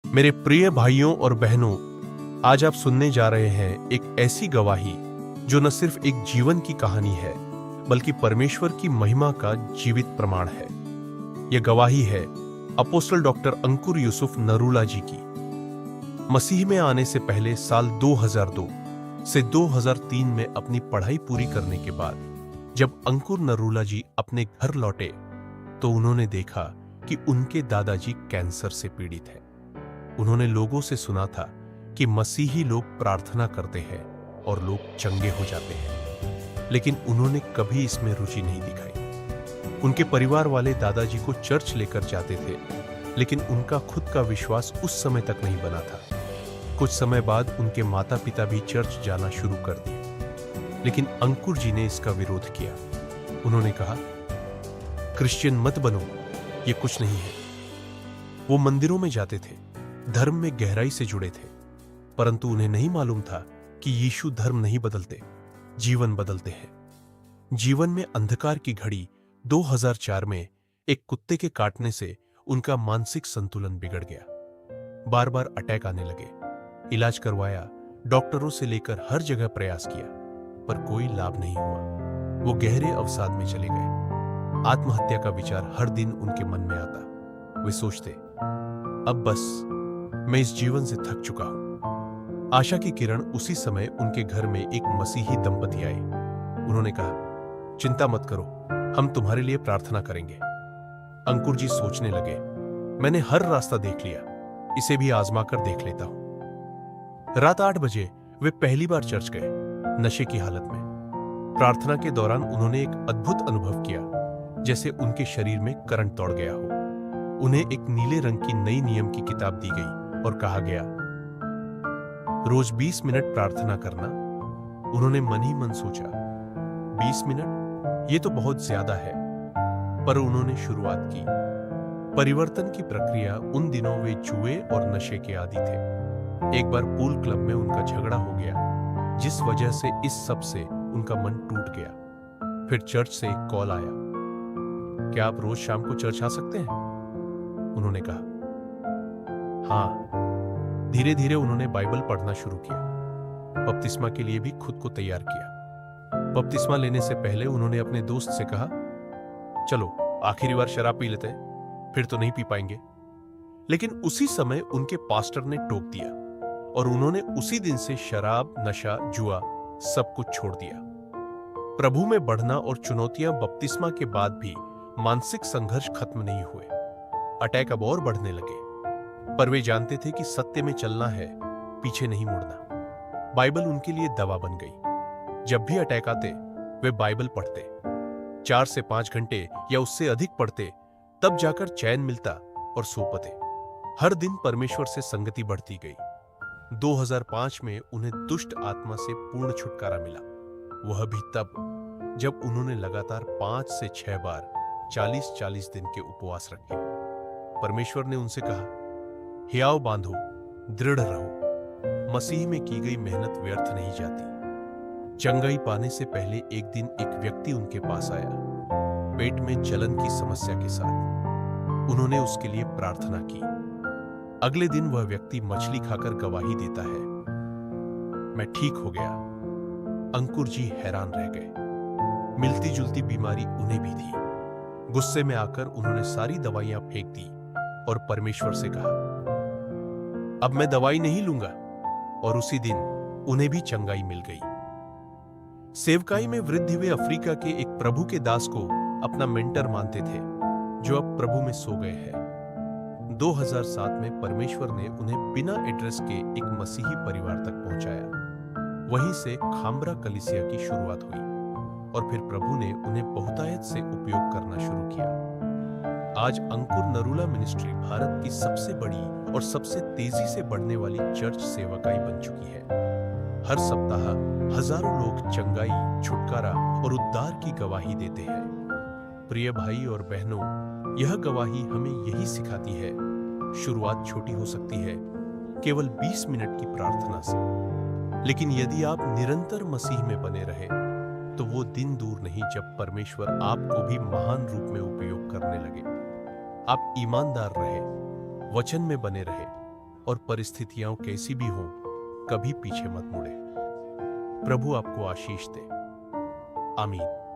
मेरे प्रिय भाइयों और बहनों, आज आप सुनने जा रहे हैं एक ऐसी गवाही जो न सिर्फ एक जीवन की कहानी है, बल्कि परमेश्वर की महिमा का जीवित प्रमाण है। यह गवाही है अपोस्टल डॉक्टर अंकुर यूसुफ नरूला जी की। मसीह में आने से पहले साल 2002 से 2003 में अपनी पढ़ाई पूरी करने के बाद जब अंकुर नरूला जी अपने घर लौटे तो उन्होंने देखा कि उनके दादाजी कैंसर से पीड़ित हैं। उन्होंने लोगों से सुना था कि मसीही लोग प्रार्थना करते हैं और लोग चंगे हो जाते हैं, लेकिन उन्होंने कभी इसमें रुचि नहीं दिखाई। उनके परिवार वाले दादाजी को चर्च लेकर जाते थे, लेकिन उनका खुद का विश्वास उस समय तक नहीं बना था। कुछ समय बाद उनके माता पिता भी चर्च जाना शुरू कर दिए, लेकिन अंकुर जी ने इसका विरोध किया। उन्होंने कहा, क्रिश्चियन मत बनो, ये कुछ नहीं है। वो मंदिरों में जाते थे, धर्म में गहराई से जुड़े थे, परंतु उन्हें नहीं मालूम था कि यीशु धर्म नहीं बदलते, जीवन बदलते हैं। जीवन में अंधकार की घड़ी 2004 में एक कुत्ते के काटने से उनका मानसिक संतुलन बिगड़ गया। बार बार अटैक आने लगे। इलाज करवाया, डॉक्टरों से लेकर हर जगह प्रयास किया, पर कोई लाभ नहीं हुआ। वो गहरे अवसाद में चले गए। आत्महत्या का विचार हर दिन उनके मन में आता। वे सोचते, अब बस, मैं इस जीवन से थक चुका हूं। आशा की किरण उसी समय उनके घर में एक मसीही दंपति आए। उन्होंने कहा, चिंता मत करो, हम तुम्हारे लिए प्रार्थना करेंगे। अंकुर जी सोचने लगे, मैंने हर रास्ता देख लिया, इसे भी आजमा कर देख लेता हूं। रात 8 बजे वे पहली बार चर्च गए, नशे की हालत में। प्रार्थना के दौरान उन्होंने एक अद्भुत अनुभव किया, जैसे उनके शरीर में करंट दौड़ गया हो। उन्हें एक नीले रंग की नई नियम की किताब दी गई और कहा गया, रोज 20 मिनट प्रार्थना करना। उन्होंने मन ही मन सोचा, 20 मिनट, ये तो बहुत ज्यादा है, पर उन्होंने शुरुआत की। परिवर्तन की प्रक्रिया उन दिनों वे जुए और नशे के आदी थे। एक बार पूल क्लब में उनका झगड़ा हो गया, जिस वजह से इस सब से उनका मन टूट गया। फिर चर्च से एक कॉल आया, क्या आप रोज शाम को चर्च आ सकते हैं? उन्होंने कहा, हाँ। धीरे धीरे उन्होंने बाइबल पढ़ना शुरू किया। बपतिस्मा के लिए भी खुद को तैयार किया। बपतिस्मा लेने से पहले उन्होंने अपने दोस्त से कहा, चलो आखिरी बार शराब पी लेते हैं, फिर तो नहीं पी पाएंगे। लेकिन उसी समय उनके पास्टर ने टोक दिया और उन्होंने उसी दिन से शराब, नशा, जुआ सब कुछ छोड़ दिया। प्रभु में बढ़ना और चुनौतियां बपतिस्मा के बाद भी मानसिक संघर्ष खत्म नहीं हुए। अटैक अब और बढ़ने लगे, पर वे जानते थे कि सत्य में चलना है, पीछे नहीं मुड़ना। बाइबल उनके लिए दवा बन गई। जब भी अटैक आते, वे बाइबल पढ़ते। 4 से 5 घंटे या उससे अधिक पढ़ते, तब जाकर चैन मिलता और सो पाते। हर दिन परमेश्वर से संगति बढ़ती गई। 2005 में उन्हें दुष्ट आत्मा से पूर्ण छुटकारा मिला। वह भी तब जब उन्होंने लगातार 5 से 6 बार 40-40 दिन के उपवास रखे। परमेश्वर ने उनसे कहा, हियाव बांधो, दृढ़ रहो, मसीह में की गई मेहनत व्यर्थ नहीं जाती। चंगाई पाने से पहले एक दिन एक व्यक्ति उनके पास आया, पेट में जलन की समस्या के साथ। उन्होंने उसके लिए प्रार्थना की। अगले दिन वह व्यक्ति मछली खाकर गवाही देता है, मैं ठीक हो गया। अंकुर जी हैरान रह गए। मिलती जुलती बीमारी उन्हें भी थी। गुस्से में आकर उन्होंने सारी दवाइयां फेंक दी और परमेश्वर से कहा, अब मैं दवाई नहीं लूंगा। और उसी दिन उन्हें भी चंगाई मिल गई। सेवकाई में वृद्धि वे अफ्रीका के एक प्रभु के दास को अपना मेंटर मानते थे, जो अब प्रभु में सो गए हैं। 2007 में परमेश्वर ने उन्हें बिना एड्रेस के एक मसीही परिवार तक पहुंचाया। वहीं से खाम्बरा कलीसिया की शुरुआत हुई और फिर प्रभु ने उन्हें बहुतायत से उपयोग करना शुरू किया। आज अंकुर नरूला मिनिस्ट्री भारत की सबसे बड़ी और सबसे तेजी से बढ़ने वाली चर्च सेवकाई बन चुकी है। हर सप्ताह हजारों लोग चंगाई, छुटकारा और उद्धार की गवाही देते हैं। प्रिय भाई और बहनों, यह गवाही हमें यही सिखाती है, शुरुआत छोटी हो सकती है, केवल 20 मिनट की प्रार्थना से, लेकिन यदि आप निरंतर मसीह में बने रहे तो वो दिन दूर नहीं जब परमेश्वर आपको भी महान रूप में उपयोग करने लगे। आप ईमानदार रहे, वचन में बने रहे और परिस्थितियां कैसी भी हों, कभी पीछे मत मुड़े। प्रभु आपको आशीष दे। आमीन।